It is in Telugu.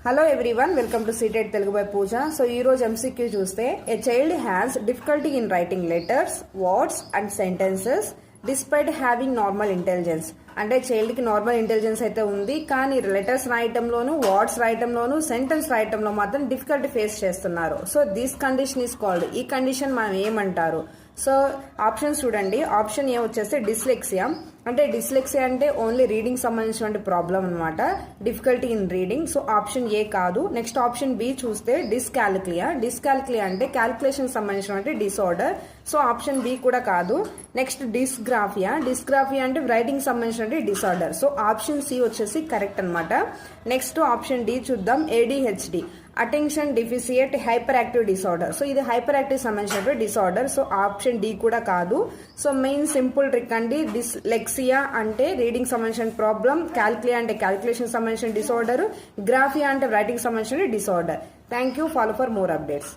Hello everyone, welcome to CTET Telugu by Pooja. So ee roju MCQ chuste, a child has difficulty in writing letters, words and sentences despite having normal intelligence. అంటే చైల్డ్ కి నార్మల్ ఇంటెలిజెన్స్ అయితే ఉంది, కానీ లెటర్స్ రాయటంలోను, వర్డ్స్ రాయటంలోను, సెంటెన్స్ రాయటంలో మాత్రం డిఫికల్టీ ఫేస్ చేస్తున్నారు. So this condition is called, ఈ కండిషన్ మనం ఏమంటారు? సో ఆప్షన్స్ చూడండి. ఆప్షన్ ఏ వచ్చేస్తే డిస్లెక్సియా. అంటే డిస్లెక్సియా అంటే ఓన్లీ రీడింగ్ సంబంధించిన ప్రాబ్లం అనమాట, difficulty in reading. So option A కాదు. నెక్స్ట్ ఆప్షన్ బి చూస్తే డిస్కాలిక్లియా. డిస్కాలిక్లియా అంటే క్యాలిక్యులేషన్ సంబంధించిన డిసార్డర్. సో ఆప్షన్ బి కూడా కాదు. Next dysgraphia. డిస్గ్రాఫియా అంటే రైటింగ్ సంబంధించిన డిసార్డర్. సో ఆప్షన్ సి వచ్చేసి కరెక్ట్ అనమాట. నెక్స్ట్ ఆప్షన్ డి చూద్దాం. ADHD, attention deficit hyper active disorder. So ఇది హైపర్ యాక్టివ్ సంబంధించిన డిసార్డర్. సో ఆప్షన్ డి కూడా కాదు. సో మెయిన్ సింపుల్ ట్రిక్ అండి. డిస్లెక్సియా అంటే రీడింగ్ సంబంధించిన ప్రాబ్లం, క్యాల్కులియా అంటే క్యాల్కులేషన్ సంబంధించిన డిసార్డర్, గ్రాఫియా అంటే రైటింగ్ సంబంధించిన disorder. Thank you. Follow for more updates.